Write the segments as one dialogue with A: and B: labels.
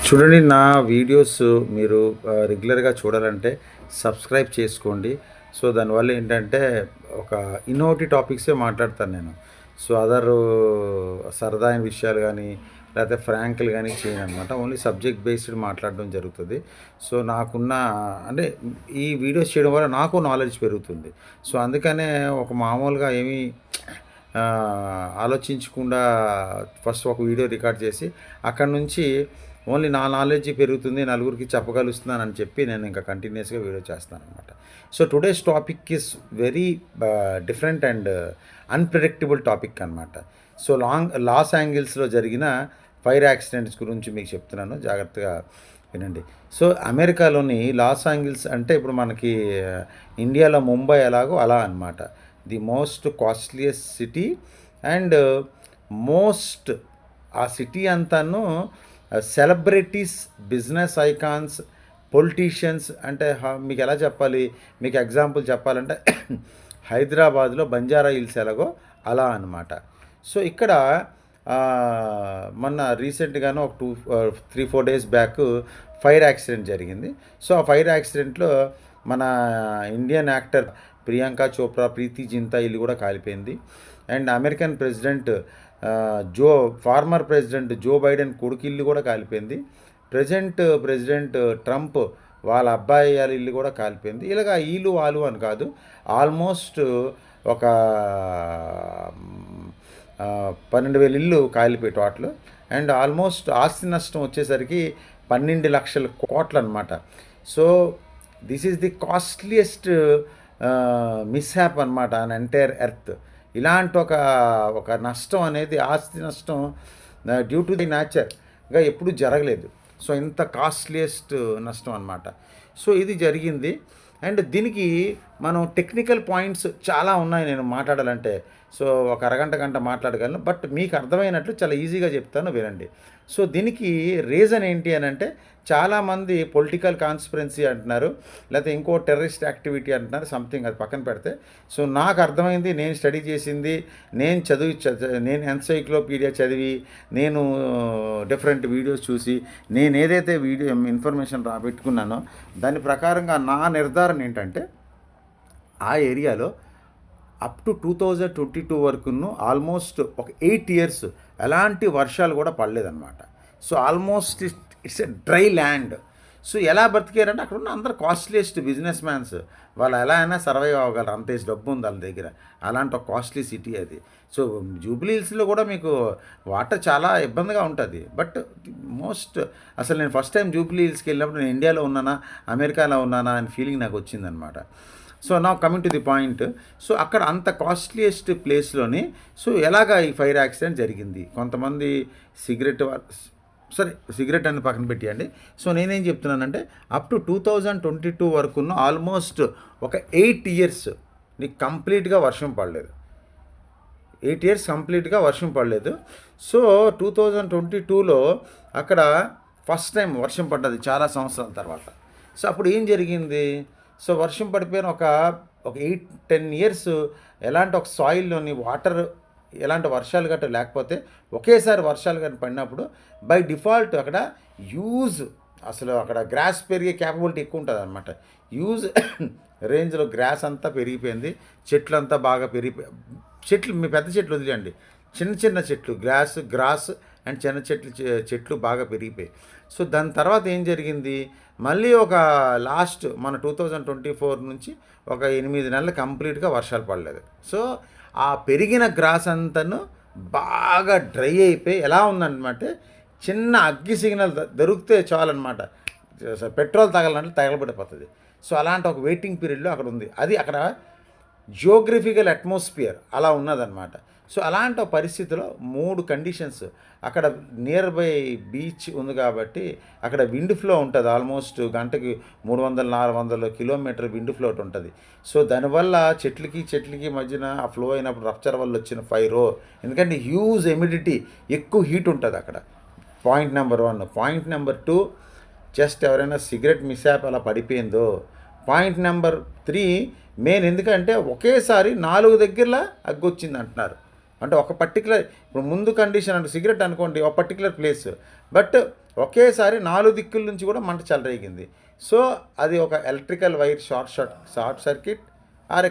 A: చూడండి, నా వీడియోస్ మీరు రెగ్యులర్గా చూడాలంటే సబ్స్క్రైబ్ చేసుకోండి. సో దానివల్ల ఏంటంటే ఒక ఇన్నోవేటివ్ టాపిక్సే మాట్లాడతాను నేను. సో సరదా అయిన విషయాలు కానీ లేకపోతే ఫ్రాంక్లు కానీ చేయననమాట. ఓన్లీ సబ్జెక్ట్ బేస్డ్ మాట్లాడడం జరుగుతుంది. సో నాకున్న అంటే ఈ వీడియోస్ చేయడం వల్ల నాకు నాలెడ్జ్ పెరుగుతుంది. సో అందుకనే ఒక మామూలుగా ఏమీ ఆలోచించకుండా ఫస్ట్ ఒక వీడియో రికార్డ్ చేసి అక్కడ నుంచి ఓన్లీ నా నాలెడ్జ్ పెరుగుతుంది, నలుగురికి చెప్పగలుగుతున్నానని చెప్పి నేను ఇంకా కంటిన్యూస్గా వీడియో చేస్తాను అనమాట. So today's topic is very different and unpredictable topic అనమాట. సో లాస్ ఏంజల్స్లో జరిగిన ఫైర్ యాక్సిడెంట్స్ గురించి మీకు చెప్తున్నాను, జాగ్రత్తగా వినండి. సో అమెరికాలోని లాస్ ఏంజల్స్ అంటే ఇప్పుడు మనకి ఇండియాలో ముంబై ఎలాగో అలా అనమాట. The most costliest city and most ఆ సిటీ అంతాను సెలబ్రిటీస్, బిజినెస్ ఐకాన్స్, పొలిటీషియన్స్ అంటే మీకు ఎలా చెప్పాలి, మీకు ఎగ్జాంపుల్ చెప్పాలంటే హైదరాబాద్లో బంజారా హిల్స్ ఎలాగో అలా అనమాట. సో ఇక్కడ మొన్న రీసెంట్గాను ఒక 3-4 డేస్ బ్యాక్ ఫైర్ యాక్సిడెంట్ జరిగింది. సో ఆ ఫైర్ యాక్సిడెంట్లో మన ఇండియన్ యాక్టర్ ప్రియాంక చోప్రా, ప్రీతి జింతా ఇల్లు కూడా కాలిపోయింది. And American former president Joe Biden కొడుకు ఇల్లు కూడా కాలిపోయింది. ప్రెసిడెంట్ ట్రంప్ వాళ్ళ అబ్బాయి వాళ్ళ ఇల్లు కూడా కాలిపోయింది. ఇలాగా వీళ్ళు వాళ్ళు అని కాదు, ఆల్మోస్ట్ ఒక 12,000 ఇల్లు కాలిపోయి టోటల్. అండ్ ఆల్మోస్ట్ ఆస్తి నష్టం వచ్చేసరికి 12 లక్షల కోట్లు అనమాట. So this is the costliest mishap అనమాట ఆన్ ఎంటైర్ ఎర్త్. ఇలాంటి ఒక నష్టం అనేది, ఆస్తి నష్టం డ్యూ టు ది నేచర్గా ఎప్పుడూ జరగలేదు. సో ఇంత కాస్ట్లీయెస్ట్ నష్టం అనమాట. సో ఇది జరిగింది. అండ్ దీనికి మనం టెక్నికల్ పాయింట్స్ చాలా ఉన్నాయి నేను మాట్లాడాలంటే. సో ఒక గంట మాట్లాడగలను, బట్ మీకు అర్థమైనట్లు చాలా ఈజీగా చెప్తాను, వినండి. సో దీనికి రీజన్ ఏంటి అని అంటే, చాలామంది పొలిటికల్ కాన్స్పిరెన్సీ అంటున్నారు, లేకపోతే ఇంకో టెర్రరిస్ట్ యాక్టివిటీ అంటున్నారు, సంథింగ్, అది పక్కన పెడితే. సో నాకు అర్థమైంది, నేను స్టడీ చేసింది, నేను ఎన్సైక్లోపీడియా చదివి, నేను డిఫరెంట్ వీడియోస్ చూసి, నేను ఏదైతే ఇన్ఫర్మేషన్ పెట్టుకున్నానో దాని ప్రకారంగా నా నిర్ధారణ ఏంటంటే, ఆ ఏరియాలో అప్ టు 2022 వరకును ఆల్మోస్ట్ ఒక 8 ఇయర్స్ ఎలాంటి వర్షాలు కూడా పడలేదన్నమాట. So almost it's a dry land. So ఎలా బతికారంటే, అక్కడ ఉన్న అందరు కాస్ట్లీయెస్ట్ బిజినెస్ మ్యాన్స్, వాళ్ళు ఎలా అయినా సర్వైవ్ అవ్వగలరు, అంత డబ్బు ఉంది వాళ్ళ దగ్గర. అలాంటి ఒక కాస్ట్లీ సిటీ అది. సో జూబ్లీ హిల్స్లో కూడా మీకు వాటర్ చాలా ఇబ్బందిగా ఉంటుంది. బట్ అసలు నేను ఫస్ట్ టైం జూబ్లీ హిల్స్కి వెళ్ళినప్పుడు నేను ఇండియాలో ఉన్నానా అమెరికాలో ఉన్నానా అని ఫీలింగ్ నాకు వచ్చిందనమాట. సో నా coming to the point. So అక్కడ అంత కాస్ట్లీయెస్ట్ ప్లేస్లోని సో ఎలాగా ఈ ఫైర్ యాక్సిడెంట్ జరిగింది. కొంతమంది సిగరెట్ అని పక్కన పెట్టియండి. సో నేనేం చెప్తున్నానంటే, అప్ టు 2022 వరకున్న ఆల్మోస్ట్ ఒక 8 ఇయర్స్ నీకు కంప్లీట్గా వర్షం పడలేదు. 8 ఇయర్స్ కంప్లీట్గా వర్షం పడలేదు. సో 2022లో అక్కడ ఫస్ట్ టైం వర్షం పడ్డది చాలా సంవత్సరాల తర్వాత. సో అప్పుడు ఏం జరిగింది, సో వర్షం పడిపోయిన ఒక 8-10 ఇయర్స్ ఎలాంటి ఒక సాయిల్లోని వాటర్, ఎలాంటి వర్షాలు గట్రా లేకపోతే ఒకేసారి వర్షాలు కానీ పడినప్పుడు బై డిఫాల్ట్ అక్కడ అసలు అక్కడ గ్రాస్ పెరిగే క్యాపబిలిటీ ఎక్కువ ఉంటుంది అనమాట. రేంజ్లో గ్రాస్ అంతా పెరిగిపోయింది, చెట్లు అంతా బాగా చెట్లు, మీ పెద్ద చెట్లు వదిలేండి, చిన్న చెట్లు, గ్రాస్ అండ్ చిన్న చెట్లు బాగా పెరిగిపోయి. సో దాని తర్వాత ఏం జరిగింది, మళ్ళీ ఒక లాస్ట్ మన 2024 నుంచి ఒక 8 నెలలు కంప్లీట్గా వర్షాలు పడలేదు. సో ఆ పెరిగిన గ్రాస్ అంతాను బాగా డ్రై అయిపోయి ఎలా ఉందన్నమాట, చిన్న అగ్గి సిగ్నల్ దొరికితే చాలన్నమాట, పెట్రోల్ తగలనట్లు తగలబడిపోతుంది. సో అలాంటి ఒక వెయిటింగ్ పీరియడ్లో అక్కడ ఉంది. అది అక్కడ జియోగ్రఫికల్ అట్మాస్ఫియర్ అలా ఉన్నదన్నమాట. సో అలాంటి పరిస్థితిలో 3 కండిషన్స్, అక్కడ నియర్ బై బీచ్ ఉంది కాబట్టి అక్కడ విండ్ ఫ్లో ఉంటుంది, ఆల్మోస్ట్ గంటకి 300-400 కిలోమీటర్ విండ్ ఫ్లో ఉంటుంది. సో దానివల్ల చెట్లకి మధ్యన ఆ ఫ్లో అయినప్పుడు రప్చర్ వల్ల వచ్చిన ఫైరో, ఎందుకంటే హ్యూజ్ ఎమిడిటీ, ఎక్కువ హీట్ ఉంటుంది అక్కడ. Point number 1. Point number 2, just ఎవరైనా సిగరెట్ మిస్యాప్ అలా పడిపోయిందో. పాయింట్ నెంబర్ 3 మెయిన్, ఎందుకంటే ఒకేసారి 4 దగ్గరలా అగ్గొచ్చింది అంటున్నారు. అంటే ఒక పర్టికులర్, ఇప్పుడు ముందు కండిషన్ అంటే సిగరెట్ అనుకోండి ఒక పర్టికులర్ ప్లేస్, బట్ ఒకేసారి 4 దిక్కుల నుంచి కూడా మంట చెలరేగింది. సో అది ఒక electrical wire short circuit or a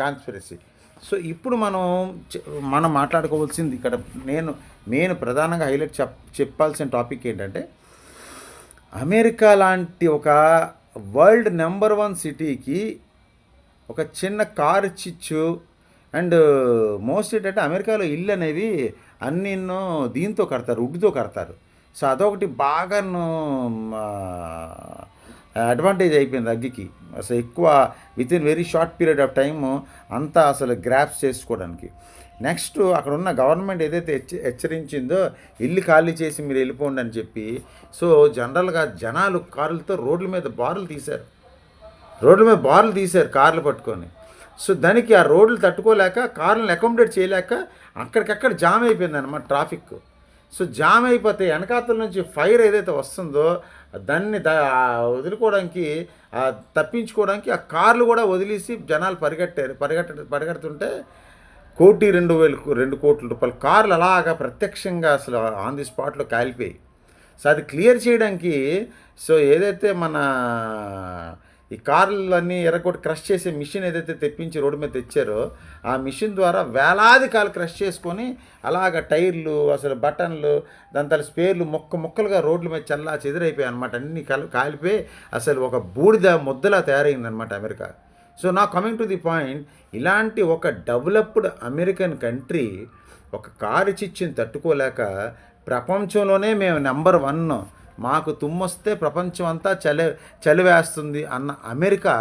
A: conspiracy. So ఇప్పుడు మనం మాట్లాడుకోవాల్సింది ఇక్కడ నేను ప్రధానంగా హైలైట్ చెప్పాల్సిన టాపిక్ ఏంటంటే, అమెరికా లాంటి ఒక వరల్డ్ నెంబర్ 1 సిటీకి ఒక చిన్న కార్ ఇచ్చిచ్చు. అండ్ మోస్ట్ ఏంటంటే, అమెరికాలో ఇల్లు అనేవి అన్నీను దీంతో కడతారు, వుడ్తో కడతారు. సో అదొకటి బాగాను అడ్వాంటేజ్ అయిపోయింది అగ్గికి. అసలు ఎక్కువ with in very short period of time అంతా అసలు గ్రాప్స్ చేసుకోవడానికి. నెక్స్ట్ అక్కడ ఉన్న గవర్నమెంట్ ఏదైతే హెచ్చరించిందో ఇల్లు ఖాళీ చేసి మీరు వెళ్ళిపోండి అని చెప్పి, సో జనరల్గా జనాలు కార్లతో రోడ్ల మీద బారులు తీశారు కార్లు పట్టుకొని. సో దానికి ఆ రోడ్లు తట్టుకోలేక, కార్లను అకామిడేట్ చేయలేక అక్కడికక్కడ జామ్ అయిపోయింది అనమాట ట్రాఫిక్. సో జామ్ అయిపోతే వెనకాతల నుంచి ఫైర్ ఏదైతే వస్తుందో దాన్ని వదులుకోవడానికి, తప్పించుకోవడానికి ఆ కార్లు కూడా వదిలేసి జనాలు పరిగెడుతుంటే 1,02,2 రూపాయల కార్లు అలాగా ప్రత్యక్షంగా అసలు ఆన్ ది స్పాట్లో కాలిపోయి. సో అది క్లియర్ చేయడానికి, సో ఏదైతే మన ఈ కార్లన్నీ ఎర్రగొట్టి క్రష్ చేసే మిషన్ ఏదైతే తెప్పించి రోడ్డు మీద తెచ్చారో, ఆ మిషన్ ద్వారా వేలాది కార్లు క్రష్ చేసుకొని అలాగ టైర్లు, అసలు బటన్లు, దాని తల స్పేర్లు ముక్కలుగా రోడ్ల మీద చెదిరైపోయాయి అనమాట. అన్నీ కాలిపోయి అసలు ఒక బూడిద ముద్దలా తయారైందనమాట అమెరికా. సో నా కమింగ్ టు ది పాయింట్, ఇలాంటి ఒక డెవలప్డ్ అమెరికన్ కంట్రీ ఒక కారు చిచ్చుని తట్టుకోలేక ప్రపంచంలోనే మేము నెంబర్ 1, మాకు తుమ్మొస్తే ప్రపంచం అంతా చలివేస్తుంది అన్న అమెరికా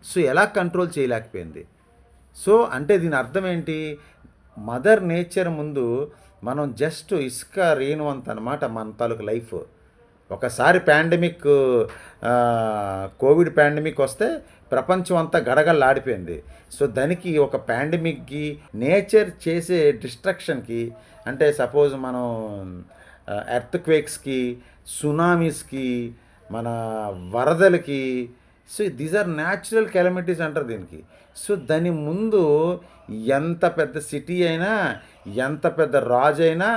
A: సో ఎలా కంట్రోల్ చేయలేకపోయింది? సో అంటే దీని అర్థం ఏంటి? మదర్ నేచర్ ముందు మనం జస్ట్ ఇసుక రేణువంత అనమాట మన తాలూకు లైఫ్. ఒకసారి కోవిడ్ పాండమిక్ వస్తే ప్రపంచం అంతా గడగడలాడిపోయింది. సో దానికి ఒక పాండమిక్కి, నేచర్ చేసే డిస్ట్రక్షన్కి, అంటే సపోజ్ మనం ఎర్త్ క్వేక్స్కి, సునామీస్కి, మన వరదలకి, సో దీస్ ఆర్ న్యాచురల్ కెలమిటీస్ అంటారు దీనికి. సో దాని ముందు ఎంత పెద్ద సిటీ అయినా, ఎంత పెద్ద రాజు అయినా,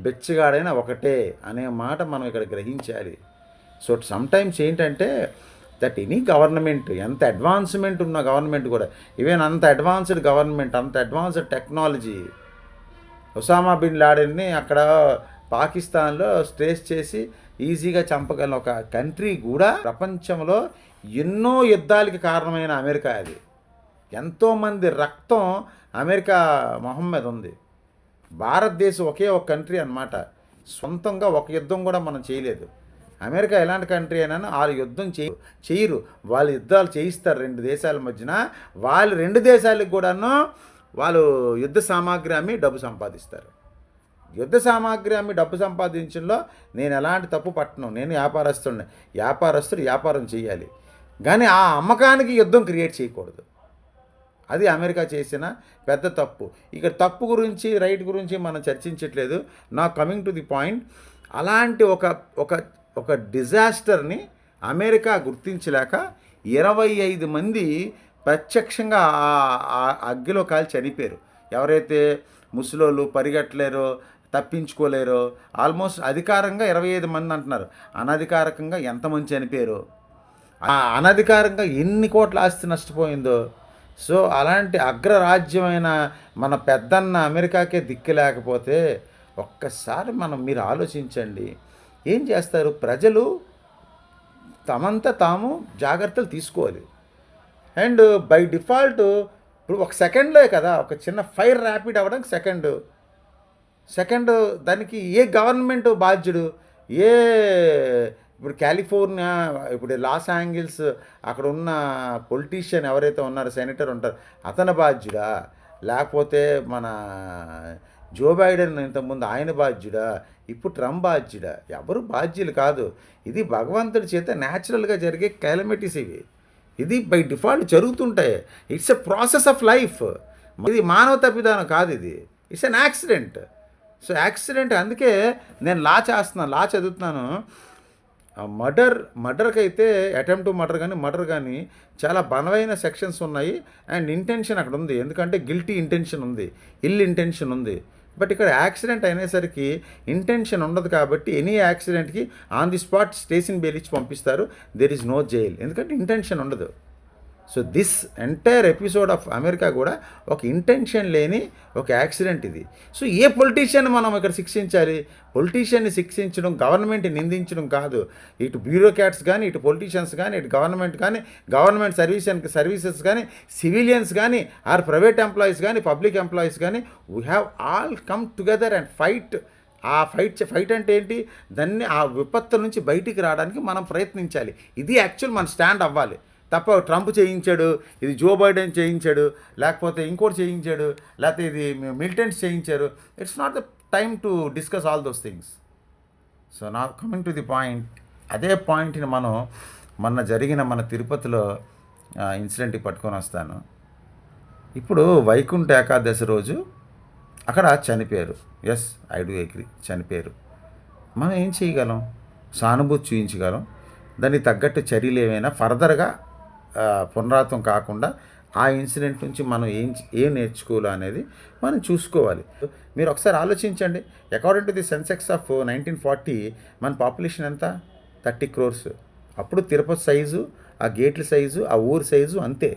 A: బెచ్చగాడైనా ఒకటే అనే మాట మనం ఇక్కడ గ్రహించాలి. సో సమ్టైమ్స్ ఏంటంటే దట్ ఎనీ గవర్నమెంట్, ఎంత అడ్వాన్స్మెంట్ ఉన్న గవర్నమెంట్ కూడా, ఈవెన్ అంత అడ్వాన్స్డ్ గవర్నమెంట్, అంత అడ్వాన్స్డ్ టెక్నాలజీ, ఒసామా బిన్ లాడెన్ని అక్కడ పాకిస్తాన్లో స్ట్రేస్ చేసి ఈజీగా చంపగల ఒక కంట్రీ కూడా ప్రపంచంలో ఎన్నో యుద్ధాలకి కారణమైన అమెరికా. అది ఎంతోమంది రక్తం అమెరికా మొహం మీద ఉంది. భారతదేశం ఒకే ఒక కంట్రీ అన్నమాట. సొంతంగా ఒక యుద్ధం కూడా మనం చేయలేదు. అమెరికా ఎలాంటి కంట్రీ అయినా వాళ్ళు యుద్ధం చేయరు, వాళ్ళు యుద్ధాలు చేయిస్తారు 2 దేశాల మధ్యన. వాళ్ళు 2 దేశాలకు కూడాను వాళ్ళు యుద్ధ సామాగ్రి అమ్మి డబ్బు సంపాదిస్తారు. యుద్ధ సామాగ్రి అమ్మి డబ్బు సంపాదించడంలో నేను ఎలాంటి తప్పు పట్టను. నేను వ్యాపారస్తుడు వ్యాపారం చేయాలి, కానీ ఆ అమ్మకానికి యుద్ధం క్రియేట్ చేయకూడదు. అది అమెరికా చేసిన పెద్ద తప్పు. ఇక్కడ తప్పు గురించి, రైట్ గురించి మనం చర్చించట్లేదు. నా కమింగ్ టు ది పాయింట్, అలాంటి ఒక డిజాస్టర్ని అమెరికా గుర్తించలేక 25 మంది ప్రత్యక్షంగా ఆ అగ్గిలో కాల్చి చనిపోయారు. ఎవరైతే ముసలోళ్ళు పరిగెట్టలేరో, తప్పించుకోలేరో, ఆల్మోస్ట్ అధికారంగా 25 మంది అంటున్నారు, అనధికారికంగా ఎంతమంది చనిపోయారు, అనధికారంగా ఎన్ని కోట్ల ఆస్తి నష్టపోయిందో. సో అలాంటి అగ్రరాజ్యమైన మన పెద్దన్న అమెరికాకే దిక్కు లేకపోతే ఒక్కసారి మీరు ఆలోచించండి, ఏం చేస్తారు? ప్రజలు తమంతా తాము జాగ్రత్తలు తీసుకోవాలి. అండ్ బై డిఫాల్ట్ ఇప్పుడు ఒక సెకండ్లో కదా, ఒక చిన్న ఫైర్ ర్యాపిడ్ అవ్వడానికి సెకండ్ దానికి ఏ గవర్నమెంట్ బాధ్యుడు? ఇప్పుడు కాలిఫోర్నియా, ఇప్పుడు లాస్ ఏంజల్స్ అక్కడ ఉన్న పొలిటీషియన్ ఎవరైతే ఉన్నారో, సెనేటర్ ఉంటారు, అతని బాధ్యుడా? లేకపోతే మన జో బైడెన్ ఇంతకుముందు ఆయన బాధ్యుడా? ఇప్పుడు ట్రంప్ బాధ్యుడా? ఎవరు బాధ్యులు కాదు. ఇది భగవంతుడి చేత న్యాచురల్గా జరిగే కెలమిటీస్ ఇవి. ఇది బై డిఫాల్ట్ జరుగుతుంటాయి. It's a process of life. ఇది మానవ తప్పిదానం కాదు, ఇది it's an accident. So accident, అందుకే నేను లా చదువుతున్నాను. మర్డర్కి అయితే అటెంప్ట్ టు మర్డర్ కానీ చాలా బలమైన సెక్షన్స్ ఉన్నాయి. అండ్ ఇంటెన్షన్ అక్కడ ఉంది, ఎందుకంటే గిల్టీ ఇంటెన్షన్ ఉంది, ఇల్ ఇంటెన్షన్ ఉంది. బట్ ఇక్కడ యాక్సిడెంట్ అయినేసరికి ఇంటెన్షన్ ఉండదు కాబట్టి ఎనీ యాక్సిడెంట్కి on the spot station bail ఇచ్చి పంపిస్తారు. దెర్ ఈజ్ నో జైల్, ఎందుకంటే ఇంటెన్షన్ ఉండదు. So this entire episode of America కూడా ఒక ఇంటెన్షన్ లేని ఒక యాక్సిడెంట్ ఇది. సో ఏ పొలిటీషియన్ మనం ఇక్కడ శిక్షించాలి? పొలిటీషియన్ని శిక్షించడం, గవర్నమెంట్ని నిందించడం కాదు. ఇటు బ్యూరోక్రాట్స్ కానీ, ఇటు పొలిటీషియన్స్ కానీ, ఇటు గవర్నమెంట్ కానీ, గవర్నమెంట్ సర్వీసెస్ కానీ, సివిలియన్స్ కానీ, ఆర్ ప్రైవేట్ ఎంప్లాయీస్ కానీ, పబ్లిక్ ఎంప్లాయీస్ కానీ, we have all come together and fight. ఆ ఫైట్ అంటే ఏంటి? దాన్ని ఆ విపత్తు నుంచి బయటికి రావడానికి మనం ప్రయత్నించాలి. ఇది యాక్చువల్ మన స్టాండ్ అవ్వాలి. తప్ప ట్రంప్ చేయించాడు, ఇది జో బైడెన్ చేయించాడు, లేకపోతే ఇంకోటి చేయించాడు, లేకపోతే ఇది మిలిటెంట్స్ చేయించారు. It's not the time to discuss all those things. So నా కమింగ్ టు ది పాయింట్, అదే పాయింట్ని మనం మొన్న జరిగిన మన తిరుపతిలో ఇన్సిడెంట్కి పట్టుకొని వస్తాను. ఇప్పుడు వైకుంఠ ఏకాదశి రోజు అక్కడ చనిపోయారు. ఎస్, ఐ డూ అగ్రీ, చనిపోయారు. మనం ఏం చేయగలం? సానుభూతి చూపించగలం. దానికి తగ్గట్టు చర్యలు ఏమైనా ఫర్దర్గా పునరావృతం కాకుండా ఆ ఇన్సిడెంట్ నుంచి మనం ఏం నేర్చుకోవాలో అనేది మనం చూసుకోవాలి. మీరు ఒకసారి ఆలోచించండి. According to the Sensex of 1940 మన పాపులేషన్ ఎంత? 30 crores. అప్పుడు తిరుపతి సైజు, ఆ గేట్ల సైజు, ఆ ఊరు సైజు అంతే.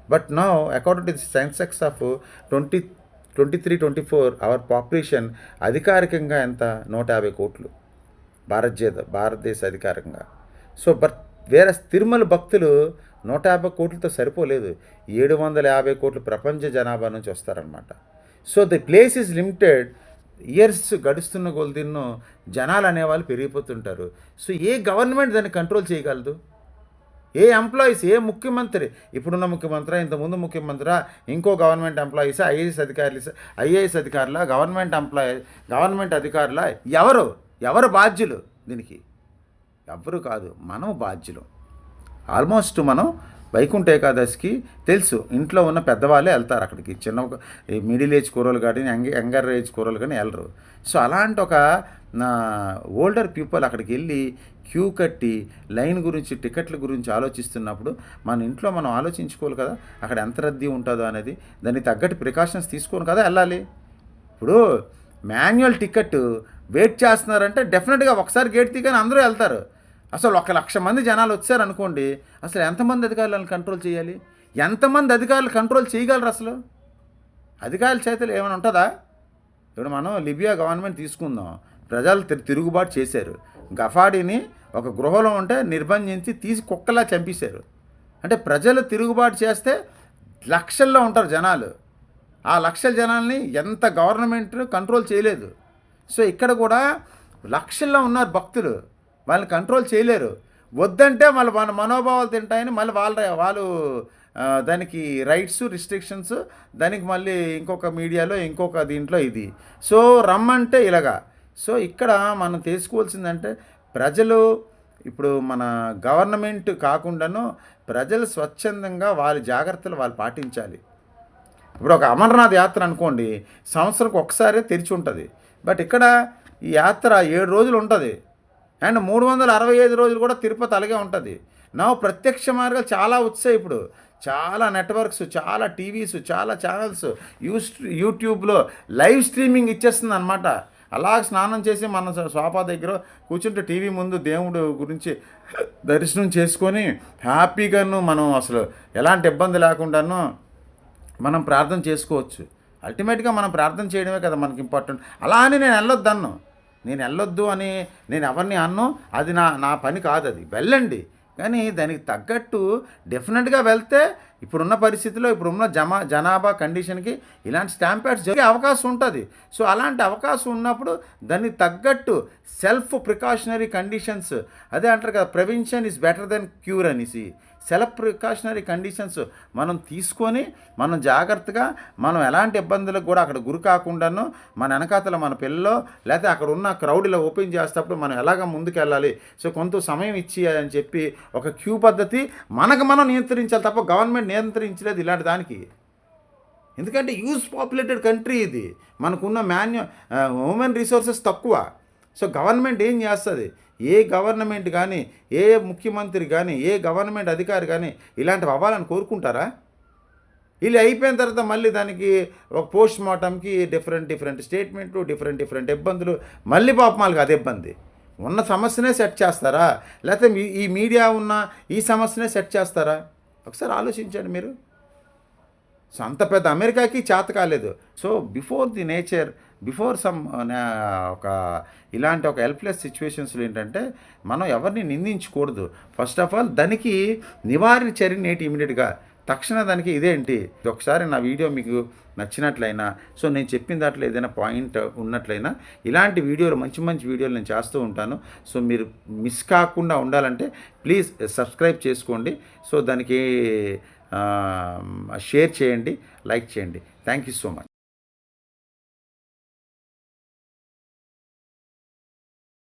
A: But now according to the Sensex of 2023-24 our population అధికారికంగా ఎంత? 150 కోట్లు భారతదేశ అధికారికంగా. సో బట్ వేరే తిరుమల భక్తులు 150 కోట్లతో సరిపోలేదు, 750 కోట్లు ప్రపంచ జనాభా నుంచి వస్తారనమాట. So the place is limited. Years గడుస్తున్న కొలదిన్నో జనాలు అనేవాళ్ళు పెరిగిపోతుంటారు. సో ఏ గవర్నమెంట్ దాన్ని కంట్రోల్ చేయగలదు? ఏ ఎంప్లాయీస్, ఏ ముఖ్యమంత్రి, ఇప్పుడున్న ముఖ్యమంత్రి, ఇంతకుముందు ముఖ్యమంత్రి, ఇంకో గవర్నమెంట్ ఎంప్లాయీస్, ఐఏఎస్ అధికారుల, గవర్నమెంట్ అధికారుల, ఎవరు బాధ్యులు దీనికి? ఎవ్వరు కాదు, మనం బాధ్యులు. ఆల్మోస్ట్ మనం వైకుంఠ ఏకాదశికి తెలుసు, ఇంట్లో ఉన్న పెద్దవాళ్ళే వెళ్తారు అక్కడికి. చిన్న మిడిల్ ఏజ్ కూరలు కానీ, యంగర్ ఏజ్ కూరలు కానీ వెళ్ళరు. సో అలాంటి ఒక ఓల్డర్ పీపుల్ అక్కడికి వెళ్ళి క్యూ కట్టి లైన్ గురించి, టికెట్ల గురించి ఆలోచిస్తున్నప్పుడు మన ఇంట్లో మనం ఆలోచించుకోవాలి కదా, అక్కడ ఎంత రద్దీ ఉంటుందో అనేది. దానికి తగ్గట్టు ప్రికాషన్స్ తీసుకొని కదా వెళ్ళాలి. ఇప్పుడు మాన్యువల్ టికెట్ వెయిట్ చేస్తున్నారంటే డెఫినెట్గా ఒకసారి గేట్ తీయగానే అందరూ వెళ్తారు. అసలు 1,00,000 మంది జనాలు వచ్చారనుకోండి, అసలు ఎంతమంది అధికారులను కంట్రోల్ చేయాలి? ఎంతమంది అధికారులు కంట్రోల్ చేయగలరు? అసలు అధికారుల చేతులు ఏమైనా ఉంటుందా? ఇప్పుడు మనం లిబియా గవర్నమెంట్ తీసుకుందాం. ప్రజలు తిరుగుబాటు చేశారు. గఫాడీని ఒక గృహలో ఉంటే నిర్బంధించి తీసి కుక్కలా చంపేశారు. అంటే ప్రజలు తిరుగుబాటు చేస్తే లక్షల్లో ఉంటారు జనాలు. ఆ లక్షల జనాల్ని ఎంత గవర్నమెంట్ కంట్రోల్ చేయలేదు. సో ఇక్కడ కూడా లక్షల్లో ఉన్నారు భక్తులు, వాళ్ళని కంట్రోల్ చేయలేరు. వద్దంటే మళ్ళీ వాళ్ళ మనోభావాలు తింటాయని మళ్ళీ వాళ్ళు దానికి రైట్స్, రిస్ట్రిక్షన్స్, దానికి మళ్ళీ ఇంకొక మీడియాలో, ఇంకొక దీంట్లో ఇది. సో రమ్మంటే ఇలాగా. సో ఇక్కడ మనం తెలుసుకోవాల్సిందంటే ప్రజలు ఇప్పుడు మన గవర్నమెంట్ కాకుండాను ప్రజలు స్వచ్ఛందంగా వాళ్ళ జాగ్రత్తలు వాళ్ళు పాటించాలి. ఇప్పుడు ఒక అమర్నాథ్ యాత్ర అనుకోండి, సంవత్సరంకి ఒకసారి తెరిచి ఉంటుంది. బట్ ఇక్కడ ఈ యాత్ర 7 రోజులు ఉంటుంది. అండ్ 365 రోజులు కూడా తిరుపతి అలాగే ఉంటుంది. ప్రత్యక్ష మార్గాలు చాలా వచ్చాయి. ఇప్పుడు చాలా నెట్వర్క్స్, చాలా టీవీస్, చాలా ఛానల్స్, యూట్యూబ్లో లైవ్ స్ట్రీమింగ్ ఇచ్చేస్తుంది అనమాట. అలా స్నానం చేసి మన సోఫా దగ్గర కూర్చుంటే టీవీ ముందు దేవుడు గురించి దర్శనం చేసుకొని హ్యాపీగాను మనం అసలు ఎలాంటి ఇబ్బంది లేకుండాను మనం ప్రార్థన చేసుకోవచ్చు. అల్టిమేట్గా మనం ప్రార్థన చేయడమే కదా మనకి ఇంపార్టెంట్. అలా అని నేను వెళ్ళొద్దు అని నేను ఎవరిని అన్నో, అది నా పని కాదు. అది వెళ్ళండి, కానీ దానికి తగ్గట్టు డెఫినెట్గా వెళ్తే ఇప్పుడున్న పరిస్థితిలో, ఇప్పుడున్న జనాభా కండిషన్కి ఇలాంటి స్టాంపేడ్స్ జరిగే అవకాశం ఉంటుంది. సో అలాంటి అవకాశం ఉన్నప్పుడు దానికి తగ్గట్టు సెల్ఫ్ ప్రికాషనరీ కండిషన్స్, అదే అంటారు కదా, prevention is better than cure అనేసి. సెల్ఫ్ ప్రికాషనరీ కండిషన్స్ మనం తీసుకొని మనం జాగ్రత్తగా మనం ఎలాంటి ఇబ్బందులకు కూడా అక్కడ గురి కాకుండాను మన వెనకాతల మన పిల్లలో లేకపోతే అక్కడ ఉన్న క్రౌడ్లో ఓపెన్ చేసేటప్పుడు మనం ఎలాగ ముందుకు వెళ్ళాలి. సో కొంత సమయం ఇచ్చి అని చెప్పి ఒక క్యూ పద్ధతి మనకు మనం నియంత్రించాలి తప్ప గవర్నమెంట్ నియంత్రించలేదు ఇలాంటి దానికి. ఎందుకంటే యూజ్ పాపులేటెడ్ కంట్రీ ఇది, మనకున్న హ్యూమన్ రిసోర్సెస్ తక్కువ. సో గవర్నమెంట్ ఏం చేస్తుంది? ఏ గవర్నమెంట్ కానీ, ఏ ముఖ్యమంత్రి కానీ, ఏ గవర్నమెంట్ అధికారి కానీ ఇలాంటివి అవ్వాలని కోరుకుంటారా? వీళ్ళు అయిపోయిన తర్వాత మళ్ళీ దానికి ఒక పోస్ట్ మార్టంకి డిఫరెంట్ స్టేట్మెంట్లు, డిఫరెంట్ ఇబ్బందులు, మళ్ళీ పాపం వాళ్ళకి అదే ఇబ్బంది. ఉన్న సమస్యనే సెట్ చేస్తారా, లేకపోతే ఈ మీడియా ఉన్న ఈ సమస్యనే సెట్ చేస్తారా? ఒకసారి ఆలోచించండి మీరు. సో అంత పెద్ద అమెరికాకి చేత కాలేదు. సో బిఫోర్ సమ్ ఒక ఇలాంటి ఒక హెల్ప్లెస్ సిచ్యువేషన్స్లో ఏంటంటే మనం ఎవరిని నిందించకూడదు. ఫస్ట్ ఆఫ్ ఆల్ దానికి నివారణ చర్య నేటి ఇమీడియట్గా తక్షణ దానికి ఇదేంటి. ఒకసారి నా వీడియో మీకు నచ్చినట్లయినా, సో నేను చెప్పిన దాంట్లో ఏదైనా పాయింట్ ఉన్నట్లయినా, ఇలాంటి వీడియోలు మంచి వీడియోలు నేను చేస్తూ ఉంటాను. సో మీరు మిస్ కాకుండా ఉండాలంటే ప్లీజ్ సబ్స్క్రైబ్ చేసుకోండి. సో దానికి షేర్ చేయండి, లైక్ చేయండి. Thank you so much.